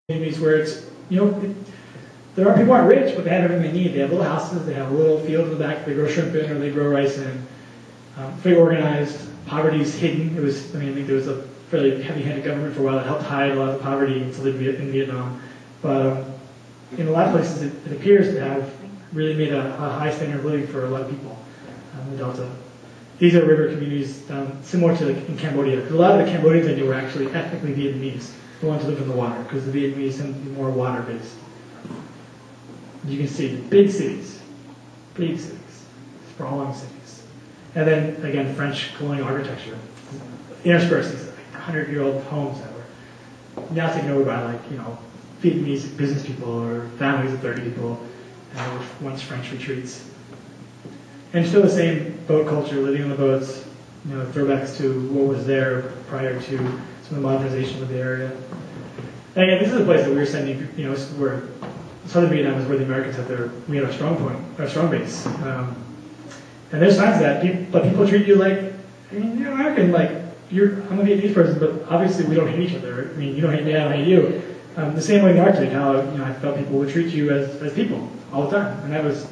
communities where it's, there are people aren't rich, but they have everything they need. They have little houses, they have a little field in the back they grow shrimp in or they grow rice in. Very organized. Poverty's hidden. I think there was a fairly heavy-handed government for a while that helped hide a lot of poverty until in Vietnam. But in a lot of places, it appears to have really made a high standard of living for a lot of people in the Delta. These are river communities similar to like in Cambodia. Because a lot of the Cambodians I knew were actually ethnically Vietnamese, the ones who live in the water, because the Vietnamese tend to be more water-based. You can see the big cities, sprawling cities. And then, again, French colonial architecture. Interspersed these 100-year-old homes that were now taken over by, Vietnamese business people or families of 30 people, with once French retreats. And still the same boat culture, living on the boats, throwbacks to what was there prior to some of the modernization of the area. And again, this is a place that we were sending, where southern Vietnam is where the Americans we had our strong base. And there's signs of that, but people treat you like, you're American, I'm a Vietnamese person, but obviously we don't hate each other. You don't hate me, I don't hate you. The same way in the Arctic, how I felt people would treat you as people all the time, and that was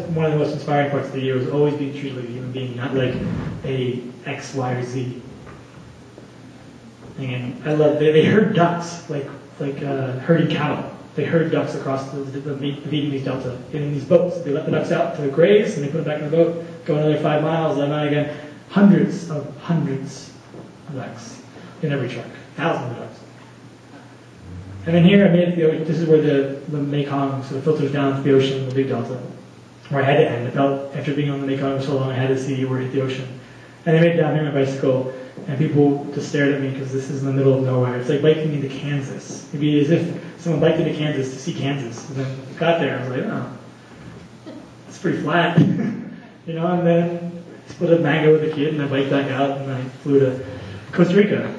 one of the most inspiring parts of the year. Was always being treated like a human being, not like a X, Y, or Z. And I love they herd ducks like herding cattle. They herd ducks across the Vietnamese Delta in these boats. They let the ducks out to graze, and they put them back in the boat, go another 5 miles, let them out again. Hundreds of ducks in every truck, thousands of ducks. And then here I made it. This is where the Mekong sort of filters down to the ocean, the Big Delta, where I had to end. I felt after being on the Mekong for so long, I had to see where it hit the ocean. And I made it down here on my bicycle, and people just stared at me because this is in the middle of nowhere. It's like biking into Kansas. It'd be as if someone biked into Kansas to see Kansas. And then I got there, I was like, oh, it's pretty flat. And then split a mango with a kid, and I biked back out, and I flew to Costa Rica,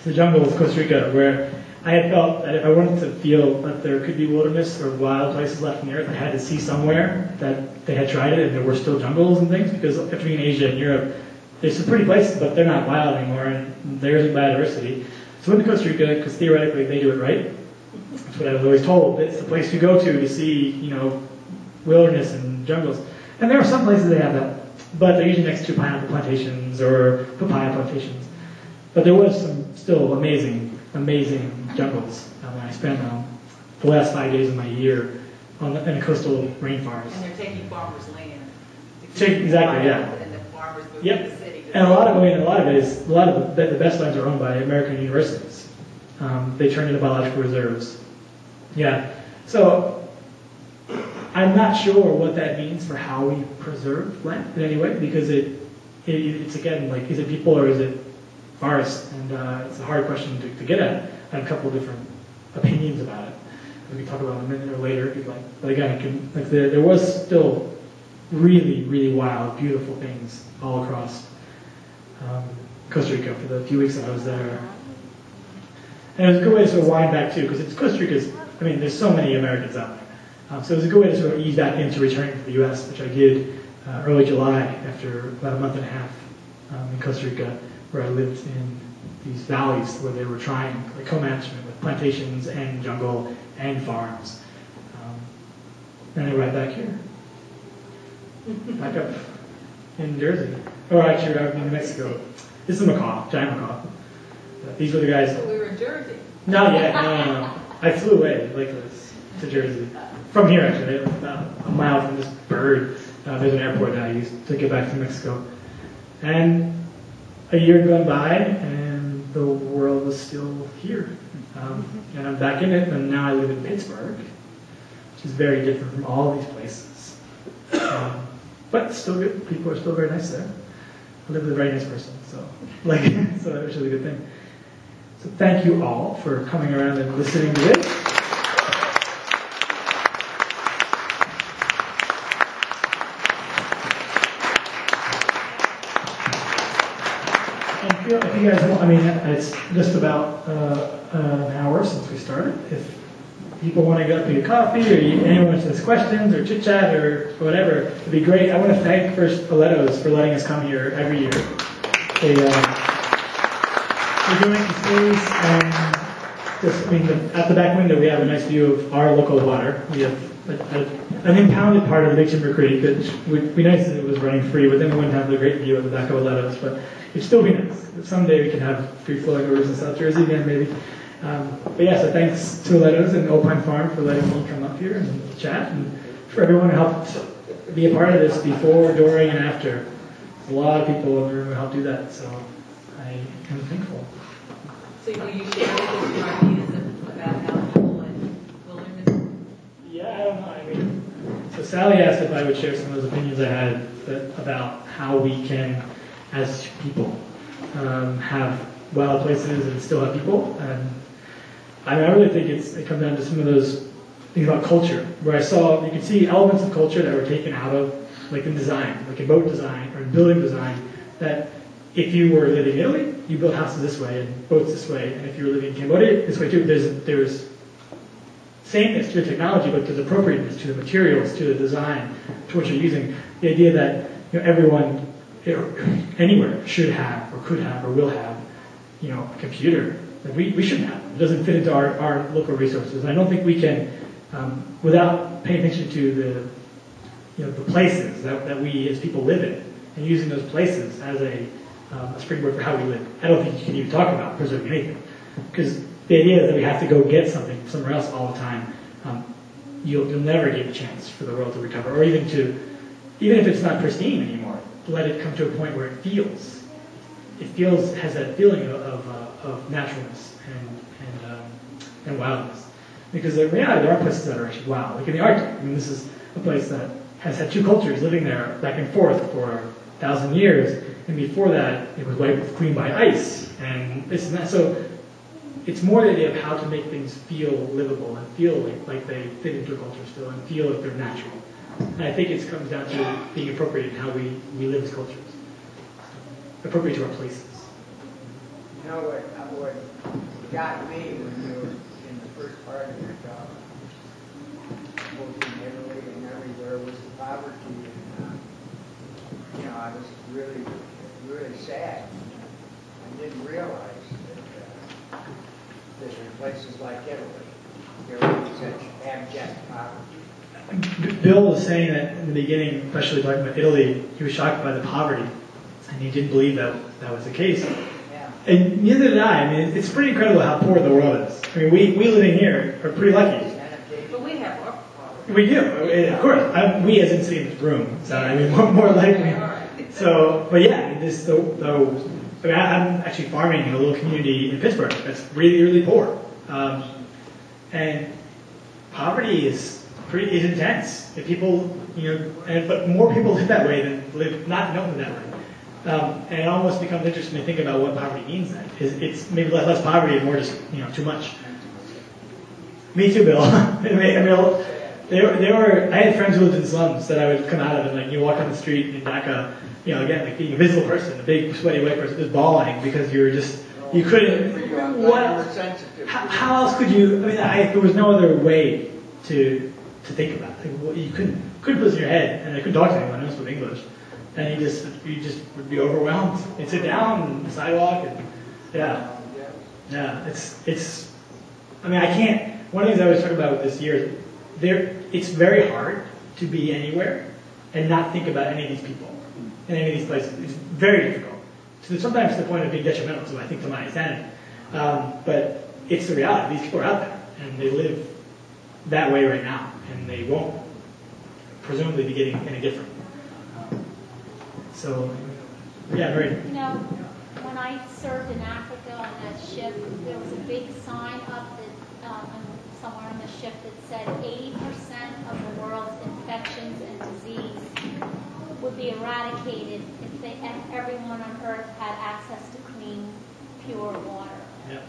to the jungles of Costa Rica, where I had felt that if I wanted to feel that there could be wilderness or wild places left on the earth, I had to see somewhere that they had tried it and there were still jungles and things, because after being in Asia and Europe, there's some pretty places, but they're not wild anymore, and there isn't biodiversity. So I went to Costa Rica, because theoretically they do it right. That's what I was always told. It's the place you go to see, wilderness and jungles. And there are some places they have that, but they're usually next to pineapple plantations or papaya plantations. But there was some still amazing jungles. I spent the last 5 days of my year in a coastal rainforest. And they're taking farmers' land. Exactly, yeah. And the farmers move Yep. to the city. And a lot of the best lands are owned by American universities. They turn into biological reserves. Yeah. So I'm not sure what that means for how we preserve land in any way, because it's again is it people or is it forest? And it's a hard question to get at. I have a couple of different opinions about it. We can talk about it a minute or later if you'd like. But again, there was still really, really wild, beautiful things all across Costa Rica for the few weeks that I was there. And it was a good way to sort of wind back too, because Costa Rica's, there's so many Americans out there. So it was a good way to sort of ease back into returning to the U.S., which I did early July after about a month and a half in Costa Rica, where I lived in these valleys where they were trying co-management with plantations and jungle and farms. And then right back here. Back up in Jersey. Or actually, out in New Mexico. This is a macaw, giant macaw. These were the guys. So we were in Jersey. Not yet, no. I flew away like this to Jersey. From here, actually, about a mile from this bird. There's an airport that I used to get back to Mexico. And a year had gone by, and the world was still here. And I'm back in it, and now I live in Pittsburgh, which is very different from all these places. But still good. People are still very nice there. I live with a very nice person, so that was really a good thing. So thank you all for coming around and listening to this. If you guys want, it's just about an hour since we started. If people want to get up and get coffee, or anyone has questions, or chit chat, or whatever, it'd be great. I want to thank first Aletto's for letting us come here every year. They're doing the space, and Just, I mean, at the back window, we have a nice view of our local water. We have an impounded part of the Big Timber Creek that would be nice if it was running free, but then we wouldn't have the great view of the back of Aletta's. But it'd still be nice. Someday we can have free-flowing rivers in South Jersey again, maybe. But yeah, so thanks to Aletta's and Old Pine Farm for letting me come up here and chat, and for everyone who helped be a part of this before, during, and after. A lot of people in the room who helped do that, so I am thankful. So will you share with us your ideas about how people in Williams? Yeah, I don't know. I mean, so Sally asked if I would share some of those opinions I had about how we can, as people, have wild places and still have people. And I really think it comes down to some of those things about culture, where you could see elements of culture that were taken out of, like in design, like in boat design or in building design, that if you were living in Italy, you built houses this way and boats this way, and if you were living in Cambodia, this way too. There's sameness to the technology, but there's appropriateness to the materials, to the design, to what you're using. The idea that everyone anywhere should have, or could have, or will have, a computer. Like we shouldn't have. It doesn't fit into our local resources. And I don't think we can, without paying attention to the places that we as people live in, and using those places as a springboard for how we live. I don't think you can even talk about preserving anything, because the idea is that we have to go get something somewhere else all the time. You'll never get a chance for the world to recover, or even if it's not pristine anymore, let it come to a point where it has that feeling of naturalness and wildness. Because in reality, there are places that are actually wild, like in the Arctic. I mean, this is a place that has had two cultures living there back and forth for 1,000 years, and before that, it was wiped clean by ice, and this and that. So it's more the idea of how to make things feel livable and feel like they fit into a culture still, and feel like they're natural. And I think it comes down to being appropriate in how we live as cultures, appropriate to our places. You know what got me when you were in the first part of your job, both in Italy and everywhere, was the poverty. And, I was really, really sad. I didn't realize that in places like Italy, there was such abject poverty. Bill was saying that in the beginning, especially talking about Italy, he was shocked by the poverty, and he didn't believe that was the case. Yeah. And neither did I. I mean, it's pretty incredible how poor the world is. I mean, we living here are pretty lucky. But we have our poverty. We do, of course. We as in sitting in this room, so I mean, more likely. So, but yeah, I mean, I'm actually farming in a little community in Pittsburgh that's really, really poor, and poverty is intense. If people, but more people live that way than don't live that way. And it almost becomes interesting to think about what poverty means then. It's maybe less poverty and more just, too much. Me too, Bill. I had friends who lived in slums that I would come out of, and like you walk on the street in Dhaka, again, like being a visible person, a big sweaty white person, just bawling because you couldn't, what else? How else could you, there was no other way to think about it. Like, you couldn't put this in your head, and I couldn't talk to anyone else with English. And you just would be overwhelmed. You'd sit down on the sidewalk, and it's. I can't. One of the things I always talk about with this year is it's very hard to be anywhere and not think about any of these people in any of these places. It's very difficult. So sometimes to the point of being detrimental to my sanity. But it's the reality. These people are out there, and they live that way right now, and they won't presumably be getting any different. So, yeah, very. When I served in Africa on that ship, there was a big sign up that somewhere on the ship that said 80% of the world's infections and disease would be eradicated if everyone on Earth had access to clean, pure water. Yeah.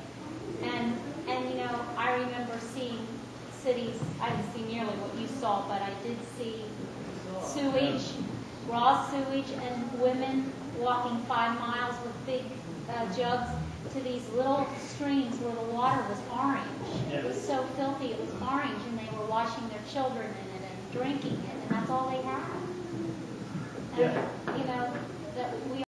And I remember seeing cities. I didn't see nearly what you saw, but I did see sewage. Raw sewage, and women walking 5 miles with big jugs to these little streams where the water was orange. Yeah. It was so filthy, it was orange, and they were washing their children in it and drinking it, and that's all they had. And, Yeah. that we